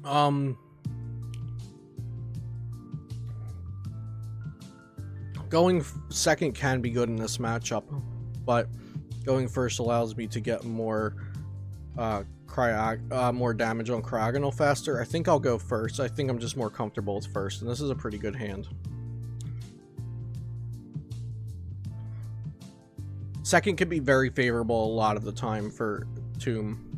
Um, going second can be good in this matchup, but going first allows me to get more more damage on CRYOGONAL faster. I think I'll go first. I think I'm just more comfortable with first, and this is a pretty good hand. Second can be very favorable a lot of the time for Tomb.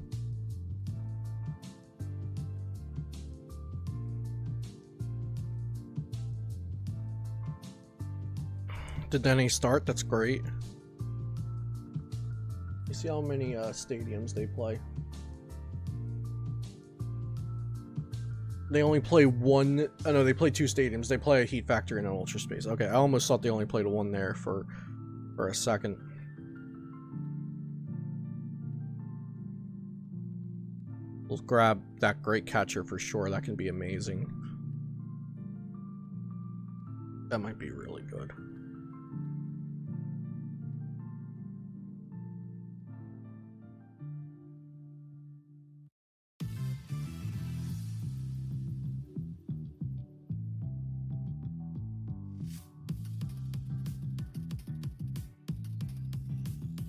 Did Denny start? That's great. You see how many stadiums they play? They only play one. Oh no, they play two stadiums. They play a Heat Factory and an Ultra Space. Okay, I almost thought they only played one there for a second. We'll grab that great catcher for sure. That can be amazing. That might be really good.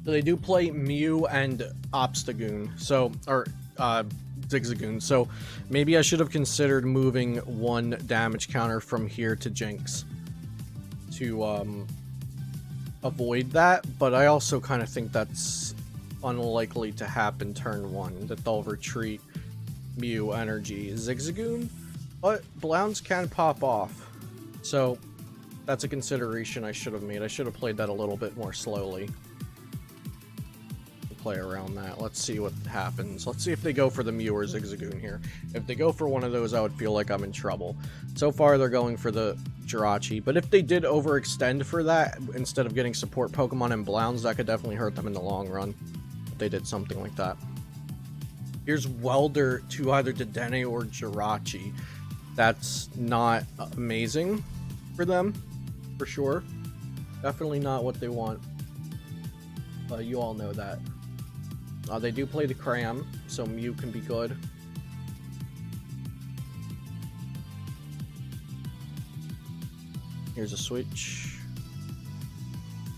So they do play Mew and Obstagoon, so, or Zigzagoon, so maybe I should have considered moving one damage counter from here to Jinx to avoid that, but I also kind of think that's unlikely to happen turn one, that they'll retreat Mew energy Zigzagoon, but Blounds can pop off, so that's a consideration I should have made. I should have played that a little bit more slowly. Play around that. Let's see what happens. Let's see if they go for the Mew or Zigzagoon here. If they go for one of those, I would feel like I'm in trouble. So far, they're going for the Jirachi, but if they did overextend for that, instead of getting support Pokemon and Blounds, that could definitely hurt them in the long run, if they did something like that. Here's Welder to either Dedenne or Jirachi. That's not amazing for them, for sure. Definitely not what they want. You all know that. They do play the Cram, so Mew can be good. Here's a switch.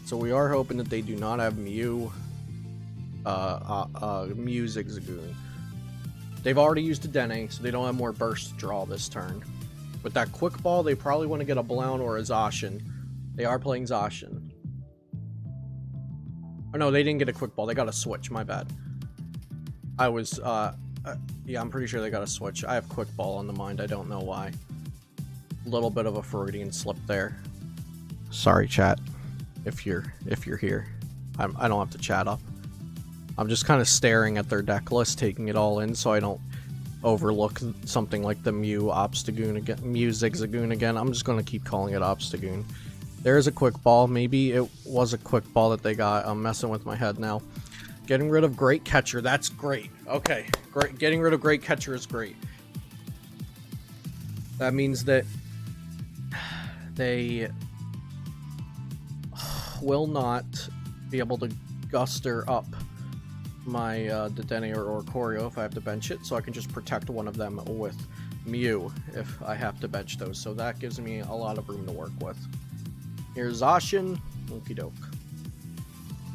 So we are hoping that they do not have Mew, Mew Zigzagoon. They've already used a Dedenne, so they don't have more burst draw this turn. With that Quick Ball, they probably want to get a Blound or a Zacian. They are playing Zacian. Oh no, they didn't get a Quick Ball. They got a switch. My bad. I was, yeah, I'm pretty sure they got a switch. I have Quick Ball on the mind. I don't know why. A little bit of a Freudian slip there. Sorry, chat. If you're here, I don't have to chat up. I'm just kind of staring at their deck list, taking it all in, so I don't overlook something like the Mew Obstagoon again, Mew Zigzagoon again. I'm just gonna keep calling it Obstagoon. There is a Quick Ball. Maybe it was a Quick Ball that they got. I'm messing with my head now. Getting rid of Great Catcher. That's great. Okay. Great. Getting rid of Great Catcher is great. That means that they will not be able to guster up my Dedenne or Choreo if I have to bench it, so I can just protect one of them with Mew if I have to bench those. So that gives me a lot of room to work with. Here's Zacian. Okie doke.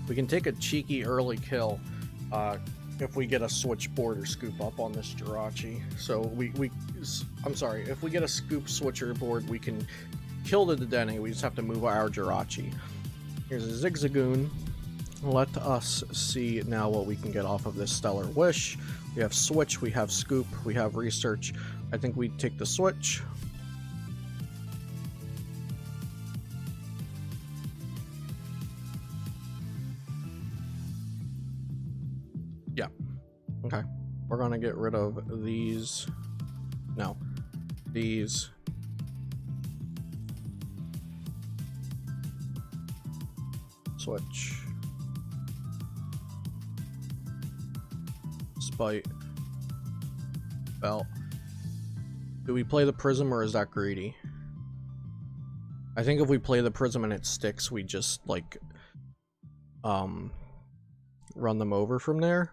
We can take a cheeky early kill if we get a switchboard or scoop up on this Jirachi. So I'm sorry, if we get a scoop switcher board, we can kill the Dedenne. We just have to move our Jirachi. Here's a Zigzagoon. Let us see now what we can get off of this Stellar Wish. We have Switch, we have Scoop, we have Research. I think we take the Switch. Yeah. Okay. We're gonna get rid of these. No. These. Switch. Spite. Belt. Do we play the Prism or is that greedy? I think if we play the Prism and it sticks, we just like run them over from there.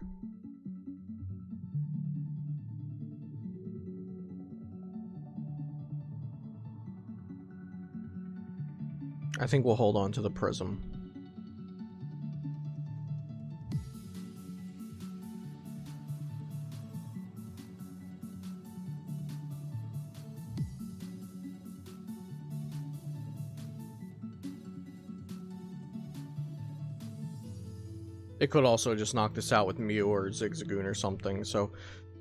I think we'll hold on to the prism. It could also just knock this out with Mew or Zigzagoon or something, so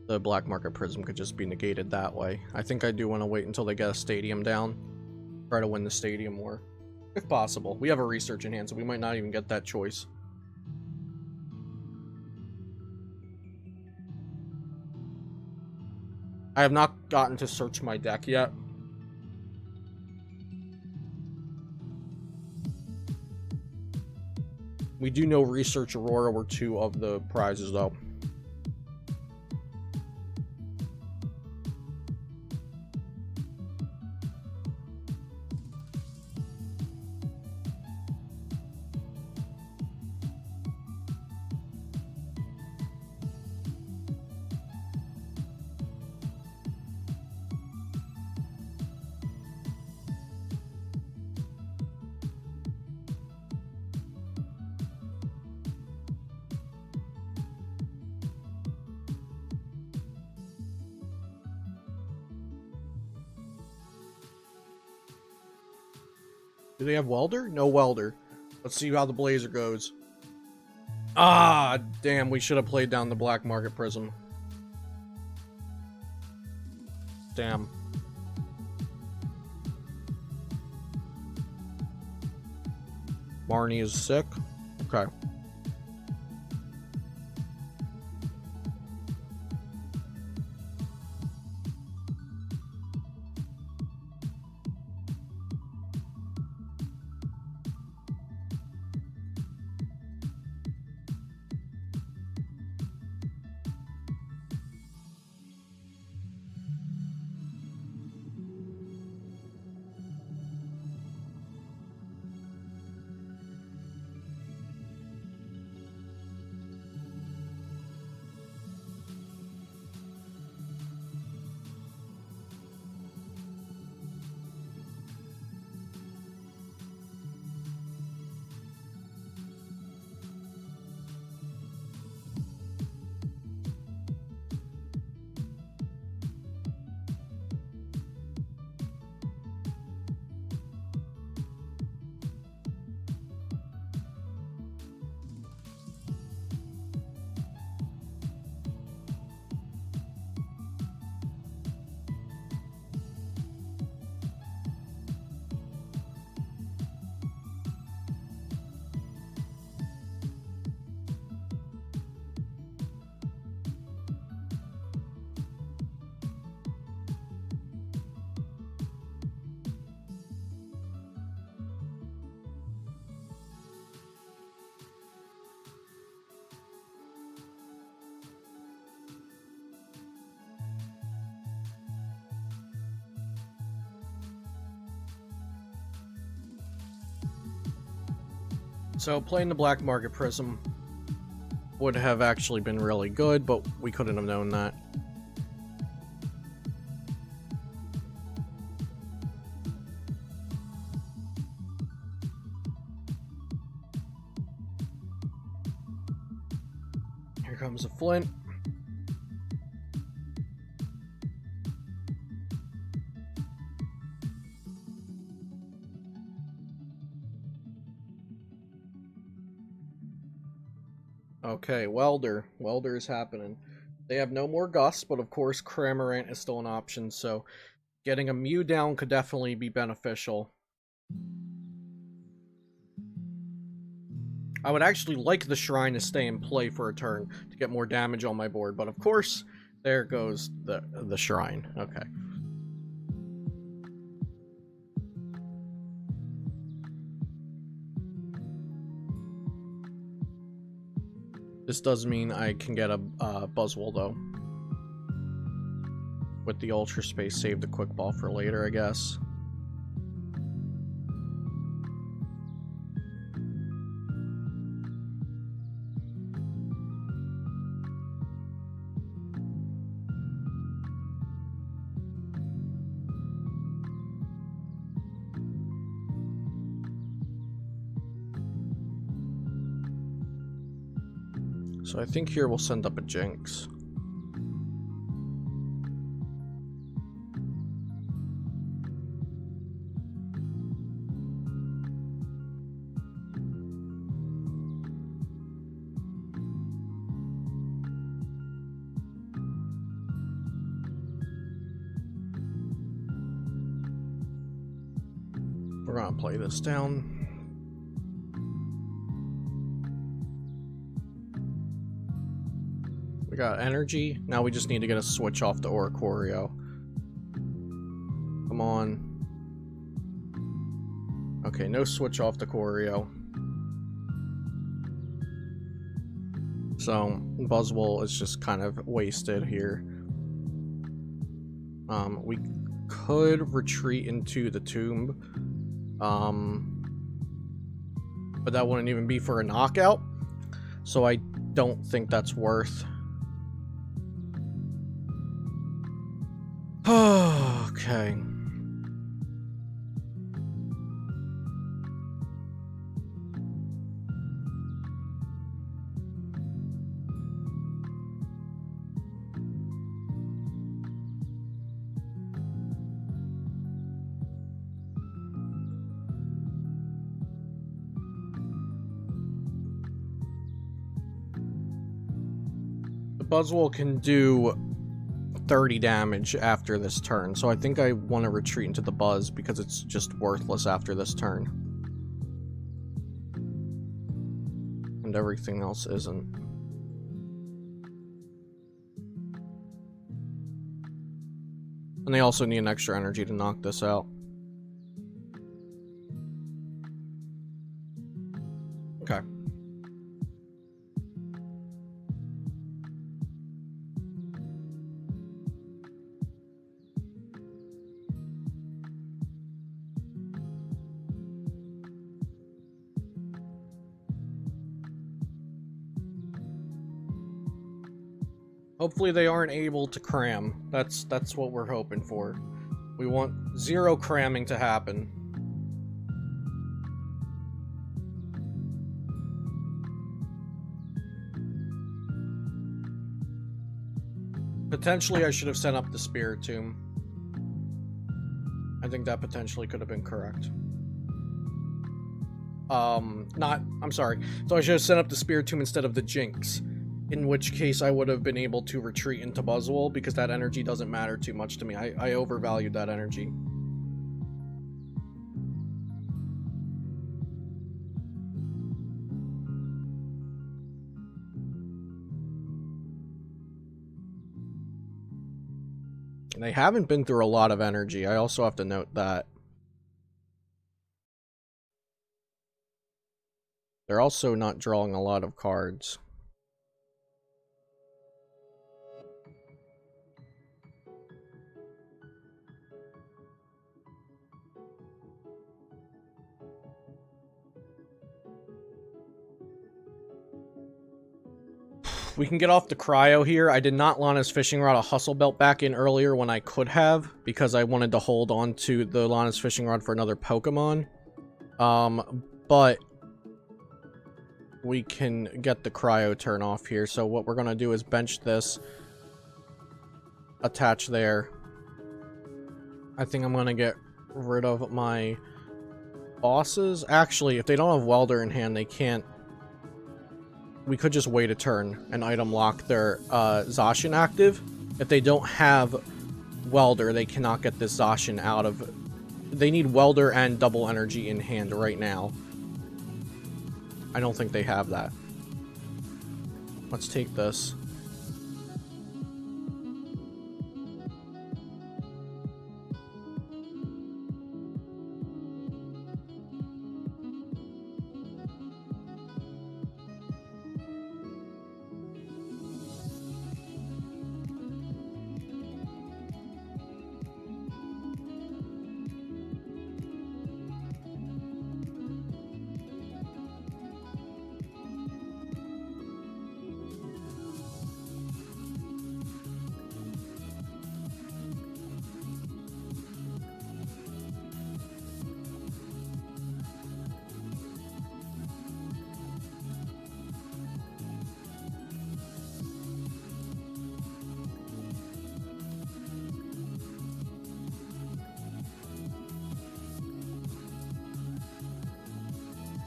the Black Market Prism could just be negated that way. I think I do want to wait until they get a stadium down. Try to win the stadium war. If possible. We have a research in hand, so we might not even get that choice. I have not gotten to search my deck yet. We do know Research Aurora were 2 of the prizes, though. Do they have Welder? No Welder. Let's see how the Blazer goes. Ah, damn, we should have played down the Black Market Prism. Damn. Marnie is sick. Okay. So playing the Black Market Prism would have actually been really good, but we couldn't have known that. Here comes a Flint. Okay, Welder. Welder is happening. They have no more Gust, but of course Cramorant is still an option, so getting a Mew down could definitely be beneficial. I would actually like the Shrine to stay in play for a turn to get more damage on my board, but of course, there goes the Shrine. Okay. This does mean I can get a Buzzwole, though. With the Ultra Space, save the Quick Ball for later, I guess. So I think here we'll send up a Jinx. We're gonna play this down. We got energy. Now we just need to get a switch off the Oricorio. Come on. Okay, no switch off the Corio. So Buzzwole is just kind of wasted here. We could retreat into the tomb. But that wouldn't even be for a knockout. So I don't think that's worth. Okay. The Buzzwole can do 30 damage after this turn, so I think I want to retreat into the Buzz because it's just worthless after this turn. And everything else isn't. And they also need an extra energy to knock this out. Okay. Hopefully they aren't able to cram. That's what we're hoping for. We want 0 cramming to happen. Potentially I should have sent up the Spiritomb. I think that potentially could have been correct. I'm sorry. So I should have sent up the Spiritomb instead of the Jinx. In which case I would have been able to retreat into Buzzwole because that energy doesn't matter too much to me. I overvalued that energy. And they haven't been through a lot of energy. I also have to note that. They're also not drawing a lot of cards. We can get off the cryo here. I did not Lana's Fishing Rod a Hustle Belt back in earlier when I could have, because I wanted to hold on to the Lana's Fishing Rod for another Pokemon. But we can get the cryo turn off here. So what we're gonna do is bench this, attach there. I think I'm gonna get rid of my bosses. Actually, if they don't have Welder in hand, they can't. We could just wait a turn and item lock their Zacian active. If they don't have Welder, they cannot get this Zacian out of... They need Welder and double energy in hand right now. I don't think they have that. Let's take this.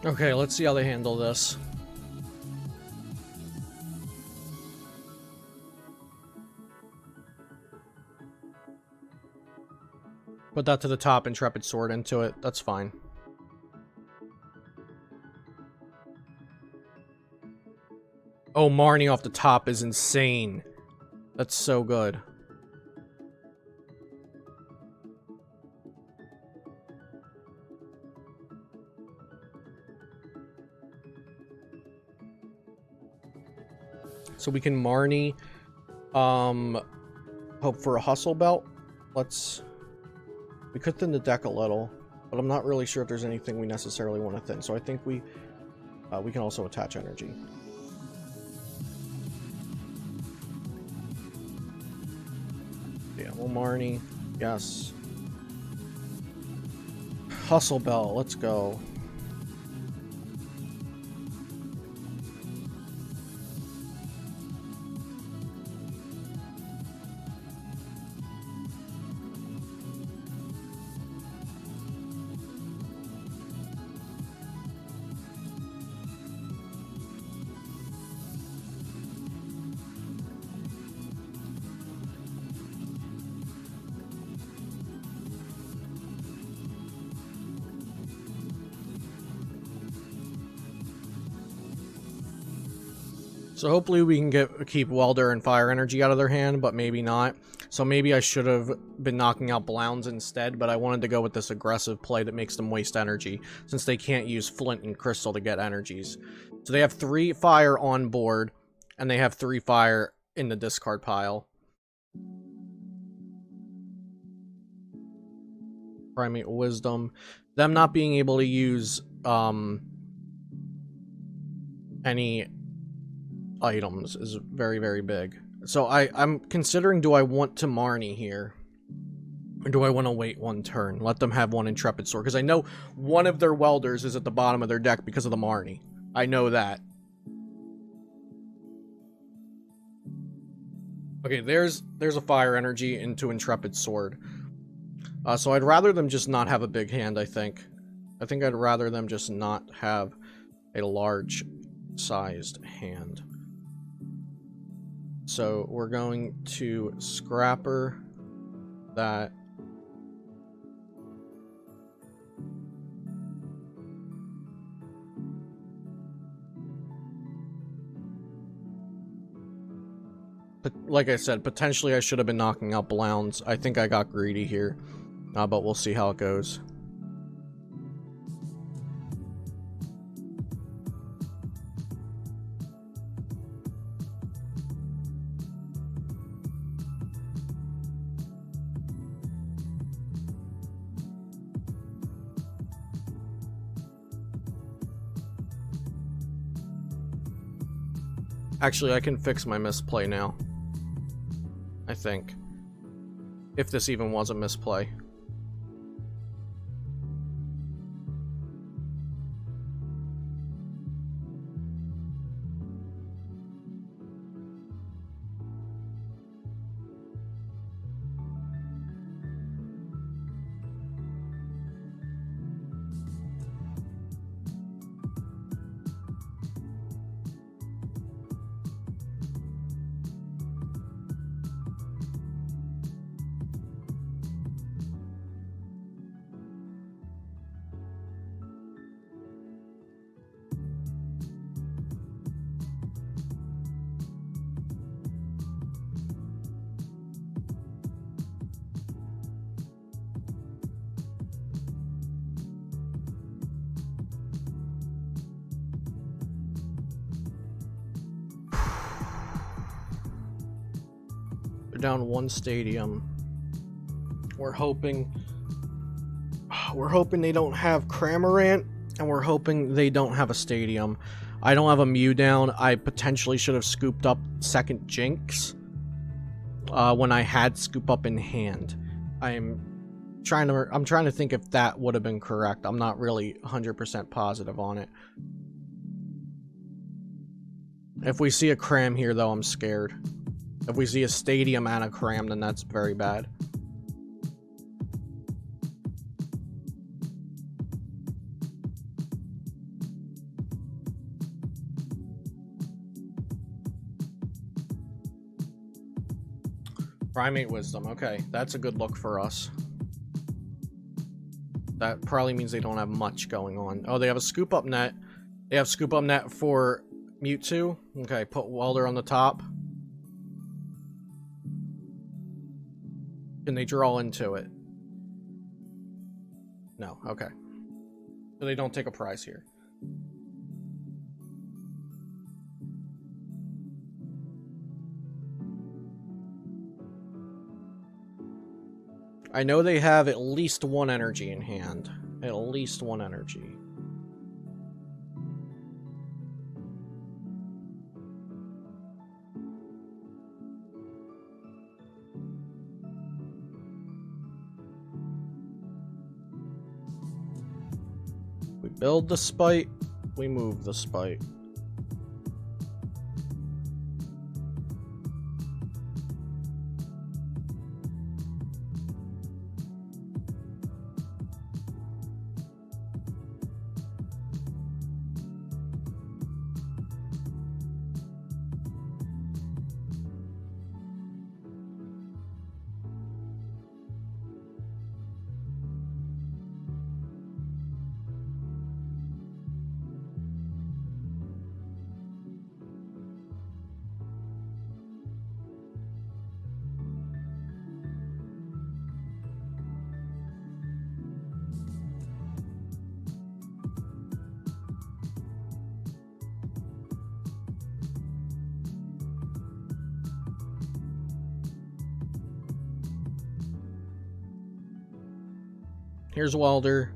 Okay, let's see how they handle this. Put that to the top, Intrepid Sword into it. That's fine. Oh, Marnie off the top is insane. That's so good. So we can Marnie, hope for a hustle belt. We could thin the deck a little, but I'm not really sure if there's anything we necessarily want to thin. So I think we can also attach energy. Yeah, we'll Marnie. Yes. Hustle belt. Let's go. So hopefully we can keep Welder and Fire Energy out of their hand, but maybe not. So maybe I should have been knocking out Blounds instead, but I wanted to go with this aggressive play that makes them waste energy, since they can't use Flint and Crystal to get energies. So they have 3 Fire on board, and they have 3 Fire in the discard pile. Primate Wisdom. Them not being able to use any items is very, very big. So I'm considering, do I want to Marnie here? Or do I want to wait 1 turn? Let them have 1 Intrepid Sword. Because I know one of their Welders is at the bottom of their deck because of the Marnie. I know that. Okay, there's a Fire Energy into Intrepid Sword. So I'd rather them just not have a big hand, I think. I think I'd rather them just not have a large-sized hand. So we're going to Scrapper that. But like I said, potentially I should have been knocking out Blounds. I think I got greedy here, but we'll see how it goes. Actually, I can fix my misplay now. I think. If this even was a misplay. They're down 1 stadium. We're hoping they don't have Cramorant, and we're hoping they don't have a stadium. I don't have a Mew down. I potentially should have scooped up second Jinx when I had Scoop Up in hand. I'm trying to think if that would have been correct. I'm not really 100% positive on it. If we see a Cram here, though, I'm scared. If we see a Stadium and a Cram, then that's very bad. Primate wisdom. Okay, that's a good look for us. That probably means they don't have much going on. Oh, they have a scoop up net. They have scoop up net for Mewtwo. Okay, put Welder on the top. Can they draw into it? No, okay. So they don't take a prize here. I know they have at least one energy in hand. At least one energy. We build the spite, we move the spite. Here's Welder.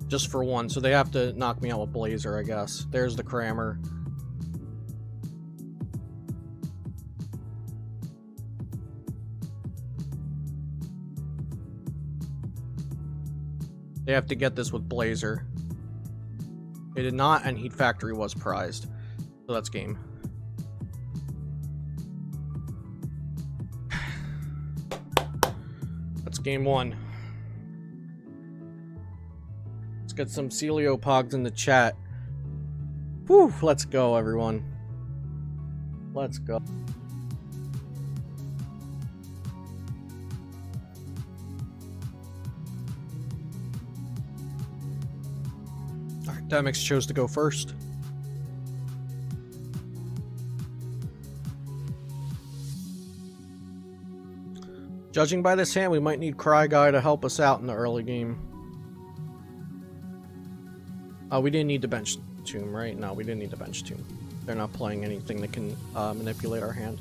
Just for one, so they have to knock me out with Blazer, I guess. There's the Crammer. They have to get this with Blazer. They did not, and Heat Factory was prized. So that's game. That's game one. Let's get some Celiopogs in the chat. Whew, let's go, everyone. Let's go. Demix chose to go first. Judging by this hand, we might need Cry Guy to help us out in the early game. We didn't need to bench Tomb, right? No, we didn't need to bench Tomb. They're not playing anything that can manipulate our hand.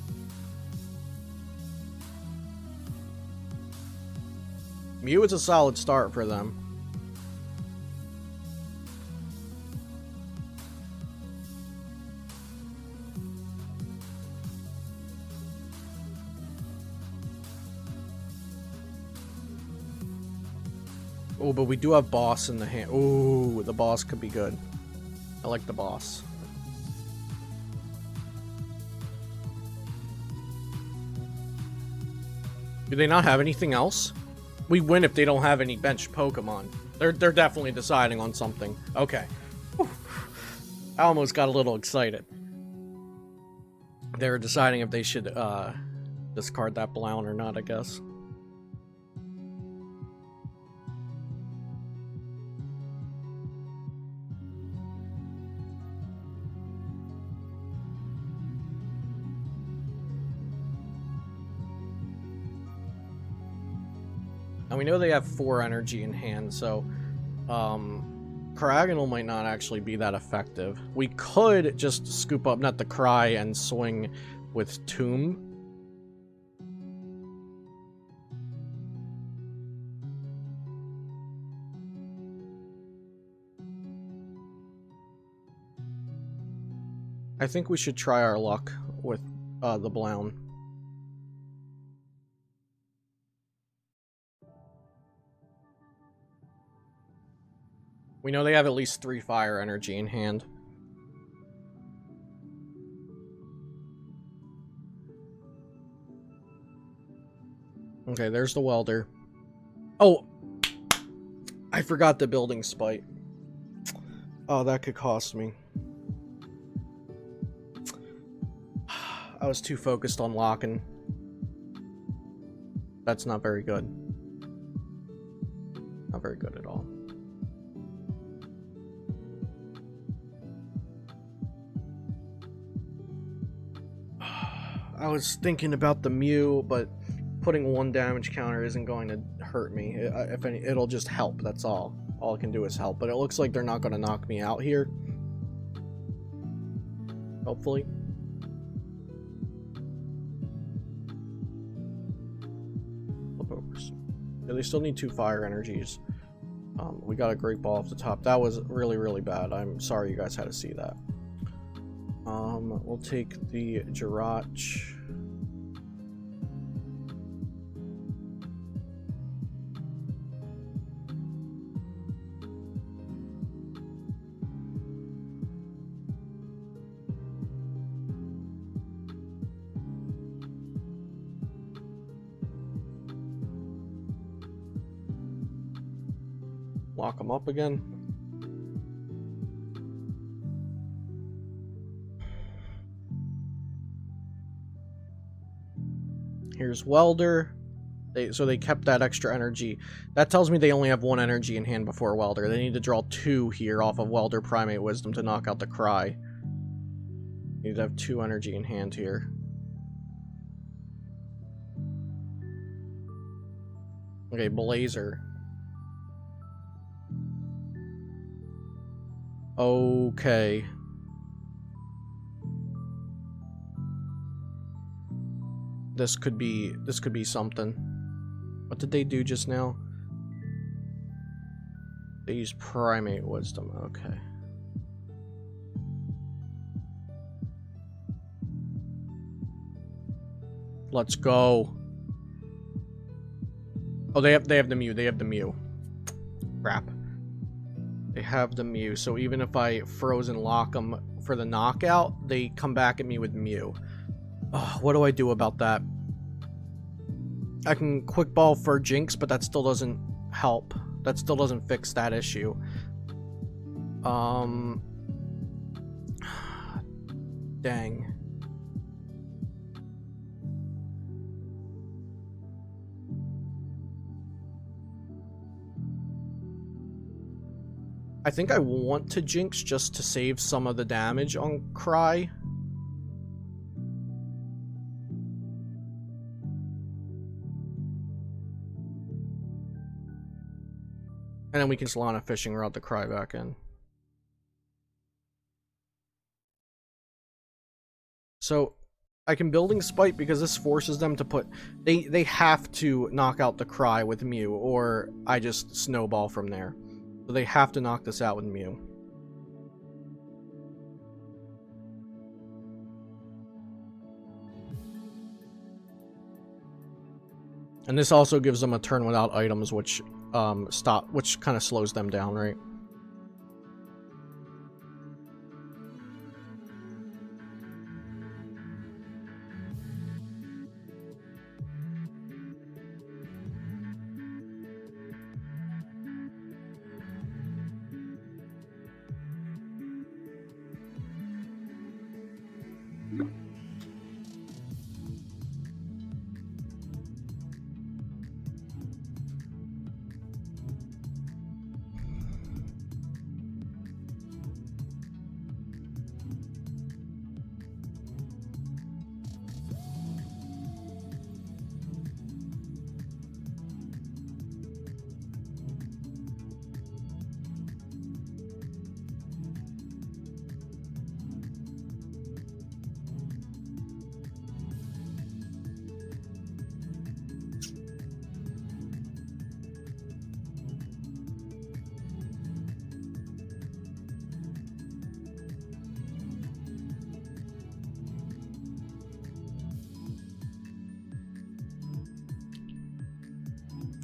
Mew is a solid start for them. Oh, but we do have boss in the hand. Ooh, the boss could be good. I like the boss. Do they not have anything else? We win if they don't have any bench Pokemon. They're definitely deciding on something. Okay. Whew. I almost got a little excited. They were deciding if they should discard that Blown or not, I guess. And we know they have 4 energy in hand, so CRYOGONAL might not actually be that effective. We could just scoop up not the Cry and swing with Tomb. I think we should try our luck with the Blown. We know they have at least 3 fire energy in hand. Okay, there's the Welder. Oh! I forgot the Building Spite. Oh, that could cost me. I was too focused on locking. That's not very good. Not very good at all. I was thinking about the Mew, but putting 1 damage counter isn't going to hurt me. If any, it'll just help, that's all. All it can do is help, but it looks like they're not going to knock me out here. Hopefully. Flipovers. Yeah, they still need 2 fire energies. We got a great ball off the top. That was really, really bad. I'm sorry you guys had to see that. We'll take the Jirach. Lock them up again. Here's Welder. So they kept that extra energy. That tells me they only have 1 energy in hand before Welder. They need to draw 2 here off of Welder Primate Wisdom to knock out the Cry. Need to have 2 energy in hand here. Okay, Blazer. Okay. This could be something. What did they do just now? They used Primate Wisdom. Okay. Let's go. Oh, they have the Mew. They have the Mew. Crap. They have the Mew. So even if I frozen lock them for the knockout, they come back at me with Mew. Oh, what do I do about that? I can quick ball for Jinx, but that still doesn't help. That still doesn't fix that issue. Dang. I think I want to Jinx just to save some of the damage on Cry. And then we can Solana Fishing Rod the Cry back in. So I can Building Spite because this forces them to put... They have to knock out the Cry with Mew, or I just snowball from there. So they have to knock this out with Mew. And this also gives them a turn without items, which which kind of slows them down, right?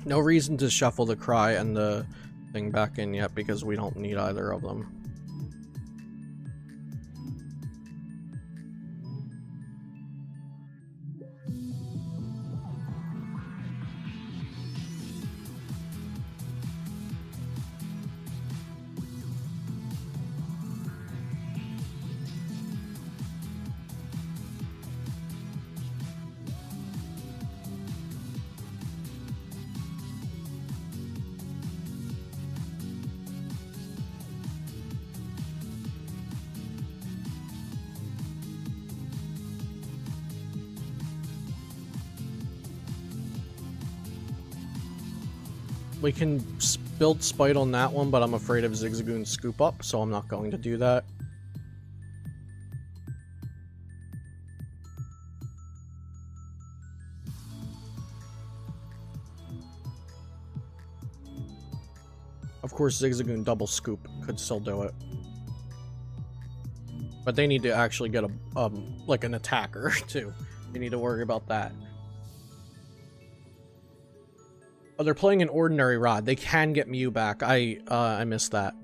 No reason to shuffle the Cry and the thing back in yet because we don't need either of them. We can build Spite on that one, but I'm afraid of Zigzagoon's Scoop Up, so I'm not going to do that. Of course, Zigzagoon Double Scoop could still do it. But they need to actually get a like an attacker, too. They need to worry about that. Oh, they're playing an Ordinary Rod. They can get Mew back. I missed that.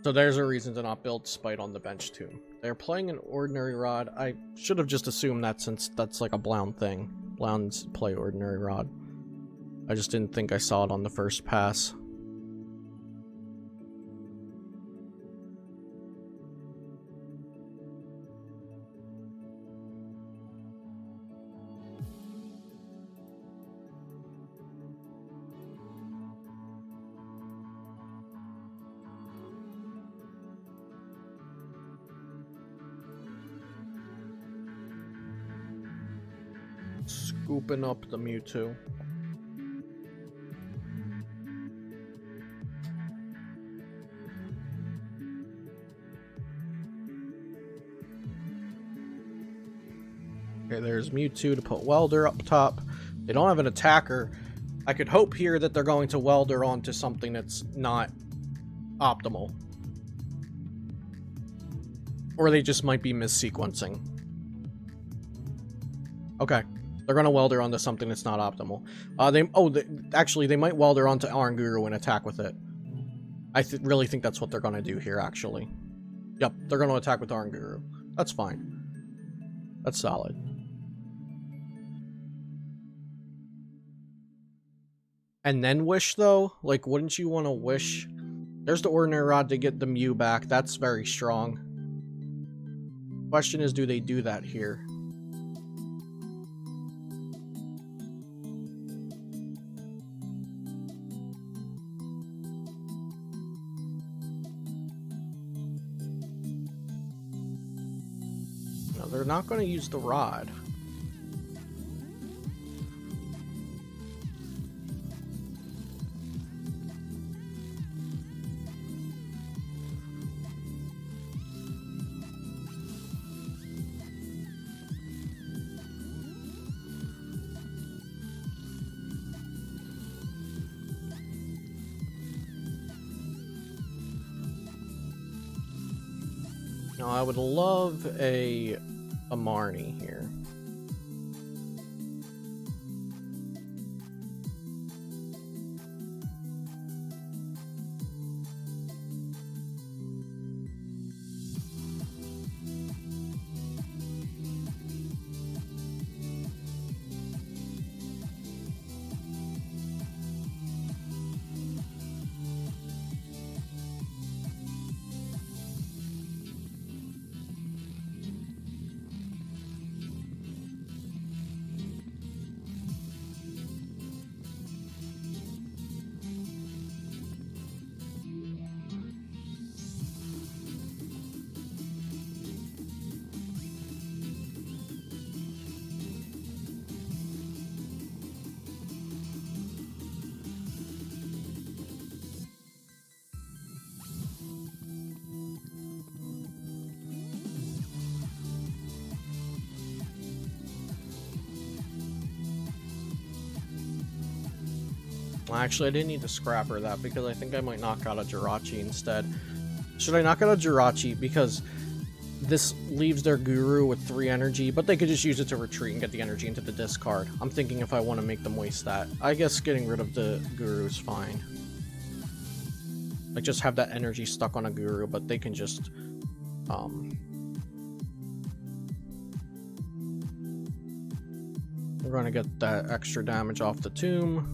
So there's a reason to not build Spite on the bench, too. They're playing an Ordinary Rod. I should have just assumed that since that's like a Blound thing. Blounds play Ordinary Rod. I just didn't think I saw it on the first pass. Scooping up the Mewtwo. Okay, there's Mewtwo to put Welder up top. They don't have an attacker. I could hope here that they're going to Welder onto something that's not optimal. Or they just might be missequencing. Okay. They're going to Welder onto something that's not optimal. Actually, they might Welder onto Oranguru and attack with it. I really think that's what they're going to do here, actually. Yep, they're going to attack with Oranguru. That's fine. That's solid. And then Wish, though? Like, wouldn't you want to Wish? There's the Ordinary Rod to get the Mew back. That's very strong. Question is, do they do that here? No, they're not going to use the Rod. Now, I would love a Marnie here. Well, actually, I didn't need to scrapper that because I think I might knock out a Jirachi instead. Should I knock out a Jirachi? Because this leaves their Guru with 3 energy, but they could just use it to retreat and get the energy into the discard. I'm thinking if I want to make them waste that. I guess getting rid of the Guru is fine. Like, just have that energy stuck on a Guru, but they can just... We're going to get that extra damage off the tomb.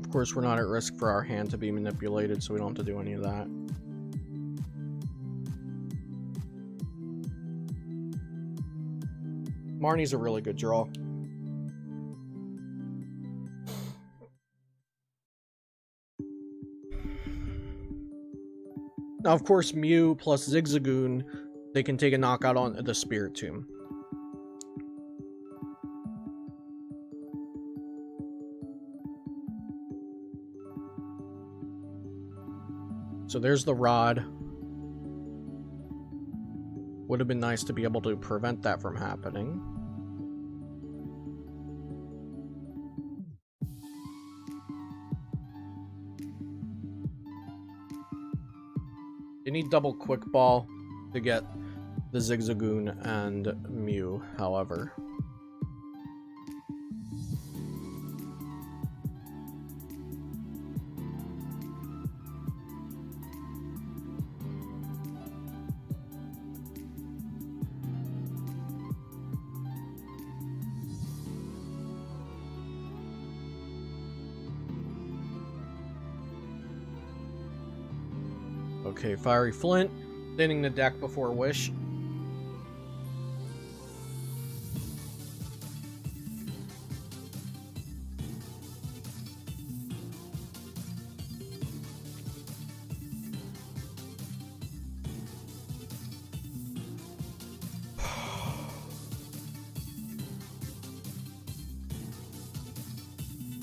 Of course, we're not at risk for our hand to be manipulated, so we don't have to do any of that. Marnie's a really good draw. Now, of course, Mew plus Zigzagoon, they can take a knockout on the Spiritomb. So there's the rod. Would have been nice to be able to prevent that from happening. You need double quick ball to get the Zigzagoon and Mew, however. Okay, Fiery Flint, thinning the deck before Wish.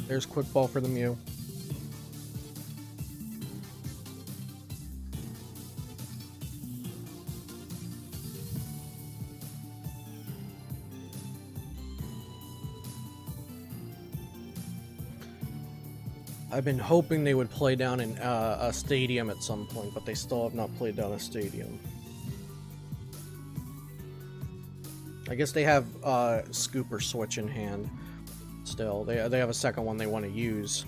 There's Quick Ball for the Mew. I've been hoping they would play down in a stadium at some point, but they still have not played down a stadium. I guess they have Scoop or Switch in hand still. They have a second one they want to use,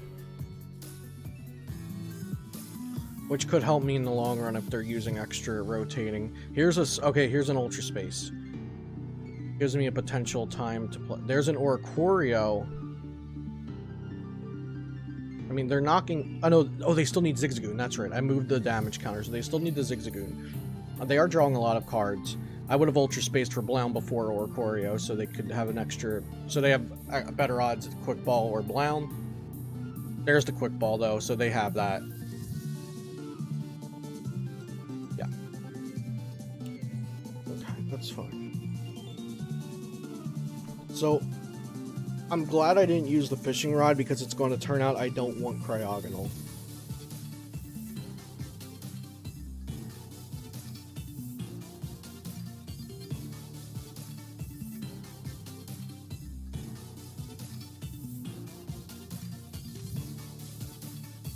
which could help me in the long run if they're using extra rotating. Here's an Ultra Space. Gives me a potential time to play. There's an Oricorio. I mean, they're knocking... Oh, no. Oh, they still need Zigzagoon. That's right. I moved the damage counter, so they still need the Zigzagoon. They are drawing a lot of cards. I would have Ultra Spaced for Blown before Oricorio, so they could have an extra... So they have better odds at Quick Ball or Blown. There's the Quick Ball, though, so they have that. Yeah. Okay, that's fine. So... I'm glad I didn't use the fishing rod because it's going to turn out I don't want Cryogonal.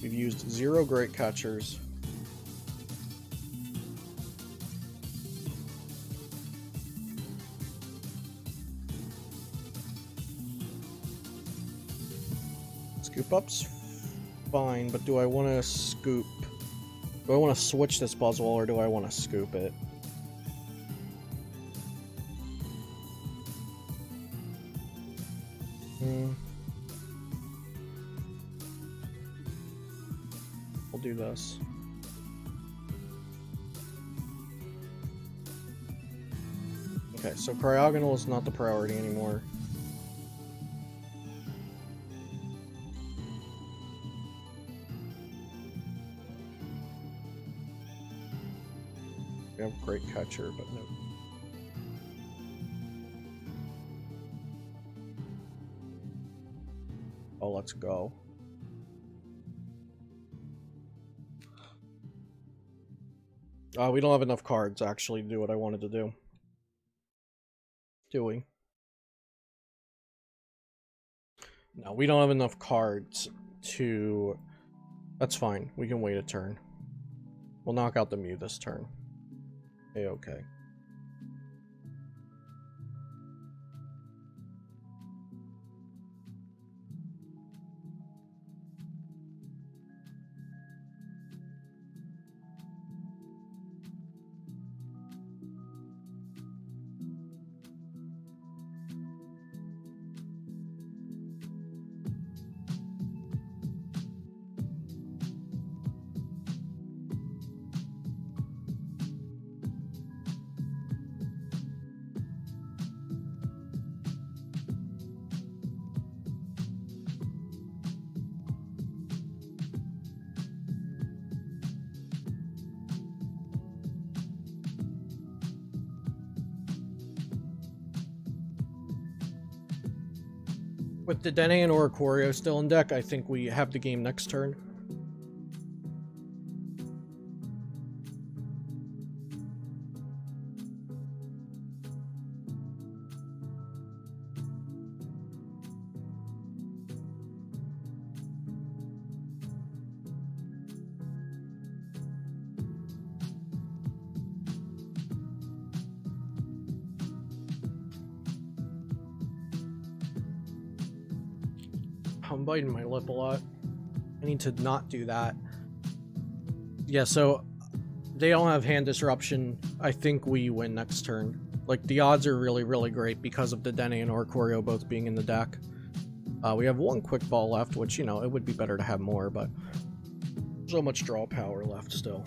We've used 0 Great Catchers. Scoop up's fine, but do I want to scoop? Do I want to switch this Buzzwole or do I want to scoop it? We'll do this. Okay, so Cryogonal is not the priority anymore. We have Great Catcher, but no. Oh, let's go. We don't have enough cards, actually, to do what I wanted to do. Do we? No, we don't have enough cards to... That's fine. We can wait a turn. We'll knock out the Mew this turn. Okay. With the Dene and Oricorio still in deck, I think we have the game next turn. I'm biting my lip a lot. I need to not do that. Yeah, so they don't have hand disruption. I think we win next turn. Like, the odds are really, really great because of the Dene and Oricorio both being in the deck. We have one quick ball left, which, you know, it would be better to have more, but so much draw power left still.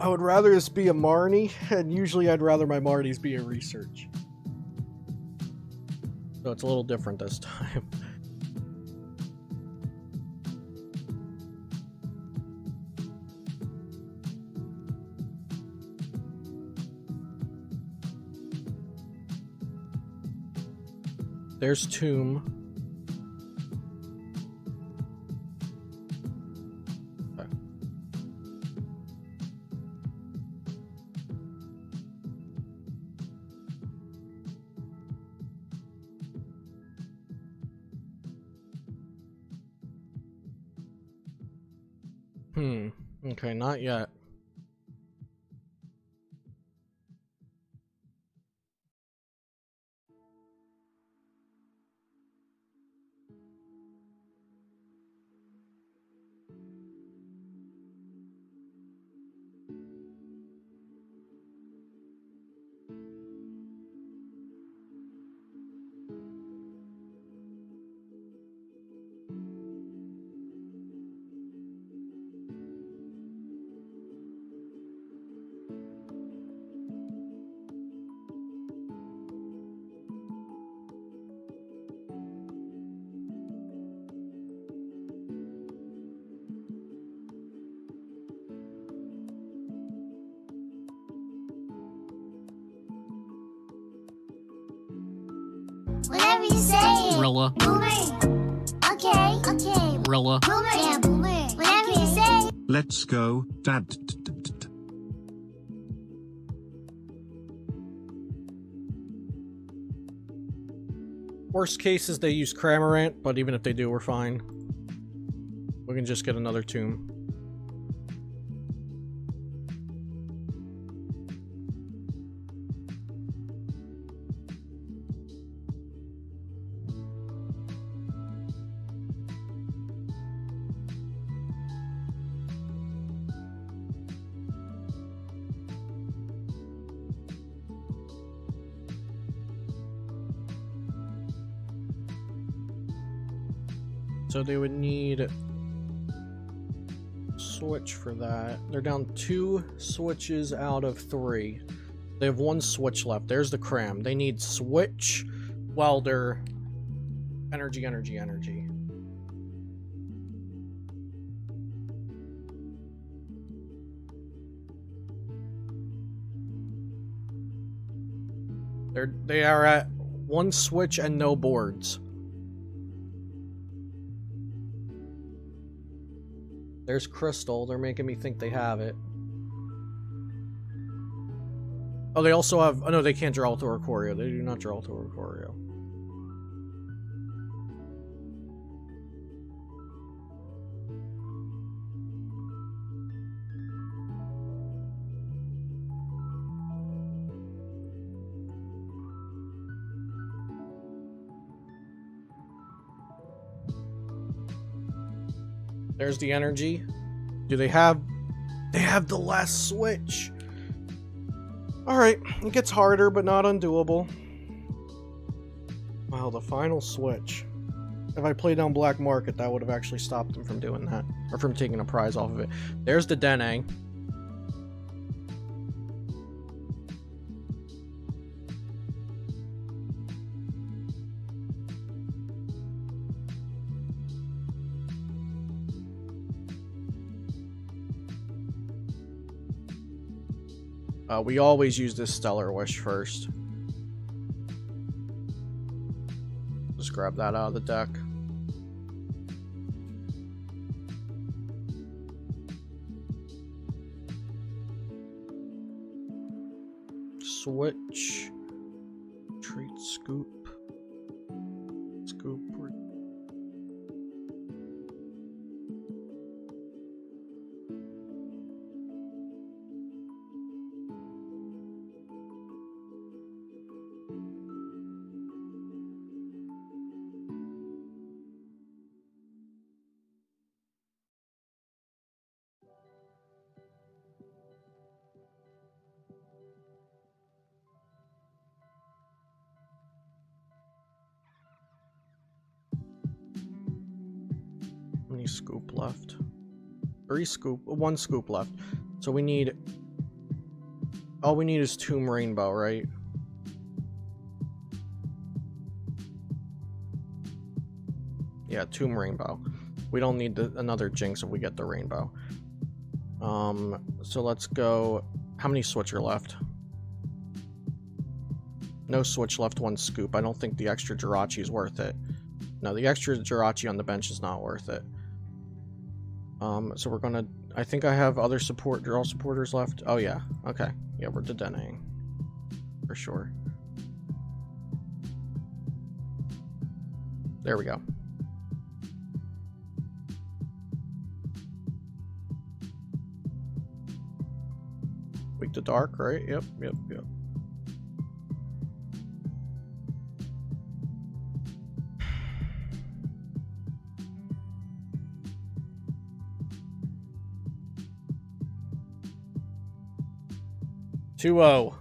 I would rather this be a Marnie, and usually I'd rather my Marnies be a research. So it's a little different this time. There's Tomb. Okay, not yet. Whatever you say. Rilla. Boomer. Okay. Rilla. Boomer. Yeah, boomer. Whatever you say. Let's go, Dad. Worst case is they use Cramorant, but even if they do, we're fine. We can just get another Tomb. So they would need switch for that. They're down 2 switches out of 3. They have 1 switch left. There's the Cram. They need switch, welder, energy. They are at 1 switch and no boards. There's Crystal. They're making me think they have it. Oh, they also have... Oh, no, they can't draw to Oricorio. They do not draw to Oricorio. There's the energy. Do they have... They have the last switch. Alright, it gets harder, but not undoable. Wow, the final switch. If I played down Black Market, that would have actually stopped them from doing that. Or from taking a prize off of it. There's the Dene. We always use this Stellar Wish first. Just grab that out of the deck. Switch. Treat scoop. Scoop. How many scoop left? 3 scoop, 1 scoop left. So we need, all we need is Tomb Rainbow, right? Yeah, Tomb Rainbow. We don't need another Jinx if we get the Rainbow. So let's go. How many Switch are left? No Switch left, 1 scoop. I don't think the extra Jirachi is worth it. No, the extra Jirachi on the bench is not worth it. So we're gonna, I think I have other draw supporters left. Oh yeah, okay. Yeah, we're Dedenaing. For sure. There we go. Weak to dark, right? Yep. 2-0.